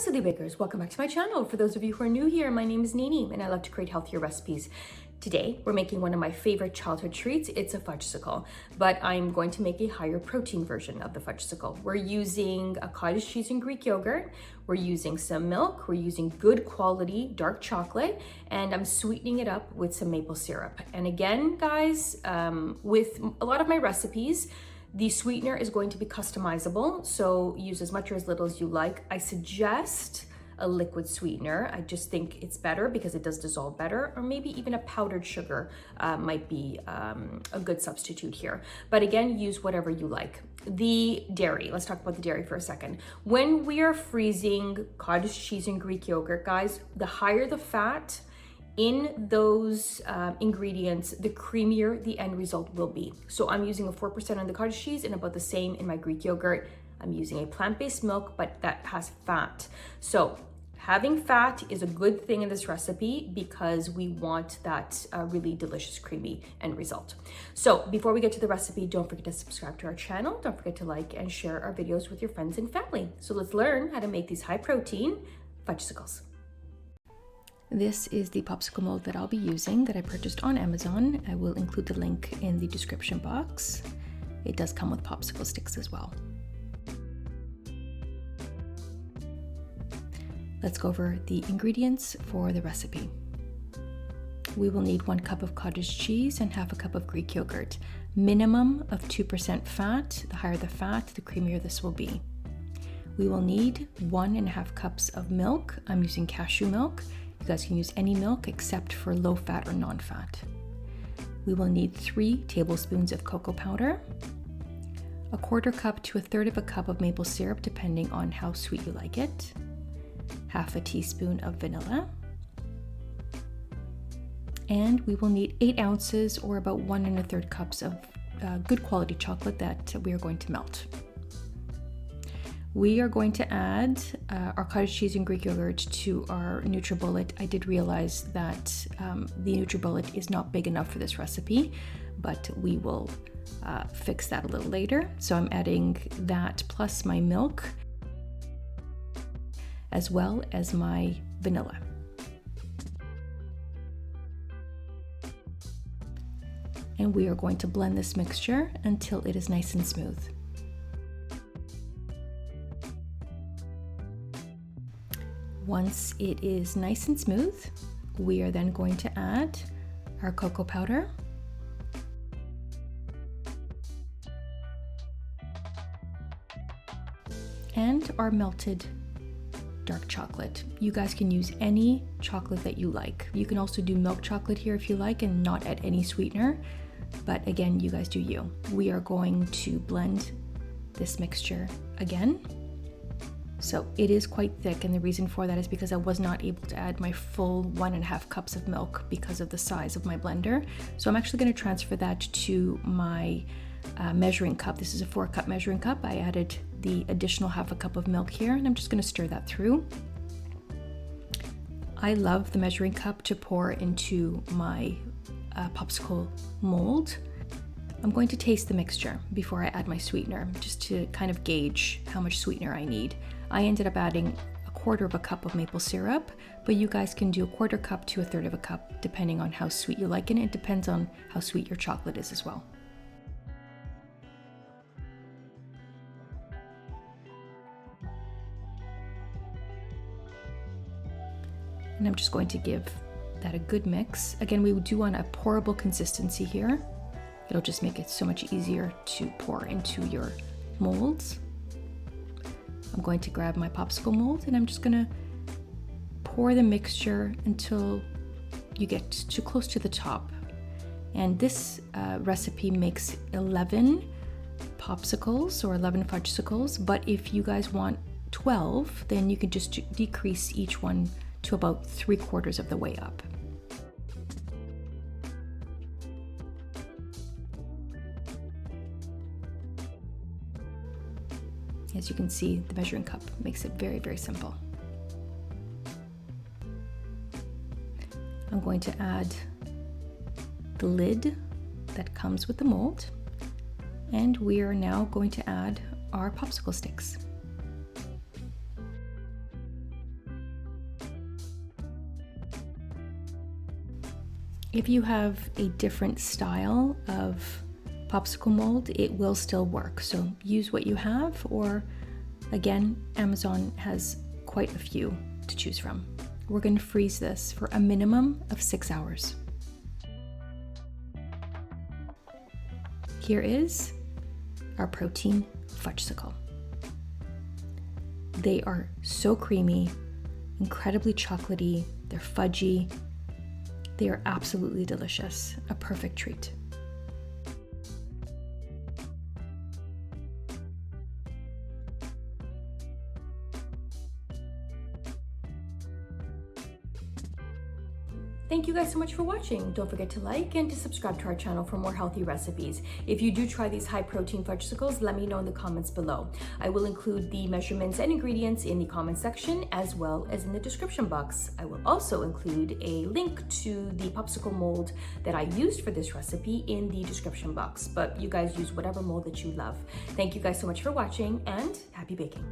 Silly Bakers, welcome back to my channel. For those of you who are new here, my name is Nini and I love to create healthier recipes. Today, we're making one of my favorite childhood treats. It's a Fudgesicle, but I'm going to make a higher protein version of the Fudgesicle. We're using a cottage cheese and Greek yogurt. We're using some milk. We're using good quality dark chocolate, and I'm sweetening it up with some maple syrup. And again, guys, with a lot of my recipes, the sweetener is going to be customizable, so use as much or as little as you like. I suggest a liquid sweetener. I just think it's better because it does dissolve better, or maybe even a powdered sugar might be a good substitute here. But again, use whatever you like. The dairy, let's talk about the dairy for a second. When we are freezing cottage cheese and Greek yogurt, guys, the higher the fat in those ingredients, the creamier the end result will be. So I'm using a 4% on the cottage cheese and about the same in my Greek yogurt. I'm using a plant-based milk, but that has fat. So having fat is a good thing in this recipe because we want that really delicious, creamy end result. So before we get to the recipe, don't forget to subscribe to our channel. Don't forget to like and share our videos with your friends and family. So let's learn how to make these high protein Fudgesicles. This is the popsicle mold that I'll be using that I purchased on Amazon. I will include the link in the description box. It does come with popsicle sticks as well. Let's go over the ingredients for the recipe. We will need 1 cup of cottage cheese and half a cup of Greek yogurt. Minimum of 2% fat. The higher the fat, the creamier this will be. We will need 1.5 cups of milk. I'm using cashew milk. You guys can use any milk except for low fat or non-fat. We will need 3 tablespoons of cocoa powder, 1/4 cup to 1/3 of a cup of maple syrup, depending on how sweet you like it, 1/2 teaspoon of vanilla, and we will need 8 ounces or about 1 1/3 cups of good quality chocolate that we are going to melt. We are going to add our cottage cheese and Greek yogurt to our NutriBullet. I did realize that the NutriBullet is not big enough for this recipe, but we will fix that a little later. So I'm adding that plus my milk, as well as my vanilla. And we are going to blend this mixture until it is nice and smooth. Once it is nice and smooth, we are then going to add our cocoa powder, and our melted dark chocolate. You guys can use any chocolate that you like. You can also do milk chocolate here if you like and not add any sweetener, but again, you guys do you. We are going to blend this mixture again. So it is quite thick, and the reason for that is because I was not able to add my full 1.5 cups of milk because of the size of my blender. So I'm actually going to transfer that to my measuring cup. This is a 4-cup measuring cup. I added the additional 1/2 cup of milk here, and I'm just going to stir that through. I love the measuring cup to pour into my popsicle mold. I'm going to taste the mixture before I add my sweetener, just to kind of gauge how much sweetener I need. I ended up adding 1/4 cup of maple syrup, but you guys can do 1/4 cup to 1/3 cup, depending on how sweet you like it. And it depends on how sweet your chocolate is as well. And I'm just going to give that a good mix. Again, we do want a pourable consistency here. It'll just make it so much easier to pour into your molds. I'm going to grab my popsicle mold and I'm just going to pour the mixture until you get too close to the top. And this recipe makes 11 popsicles or 11 Fudgesicles, but if you guys want 12, then you can just decrease each one to about 3/4 of the way up. As you can see, the measuring cup makes it very, very simple. I'm going to add the lid that comes with the mold, and we are now going to add our popsicle sticks. If you have a different style of popsicle mold, it will still work. So use what you have, or again, Amazon has quite a few to choose from. We're going to freeze this for a minimum of 6 hours. Here is our Protein Fudgesicle. They are so creamy, incredibly chocolatey, they're fudgy. They are absolutely delicious, a perfect treat. Thank you guys so much for watching. Don't forget to like and to subscribe to our channel for more healthy recipes. If you do try these high protein fudgesicles, let me know in the comments below. I will include the measurements and ingredients in the comment section as well as in the description box. I will also include a link to the popsicle mold that I used for this recipe in the description box, but you guys use whatever mold that you love. Thank you guys so much for watching and happy baking.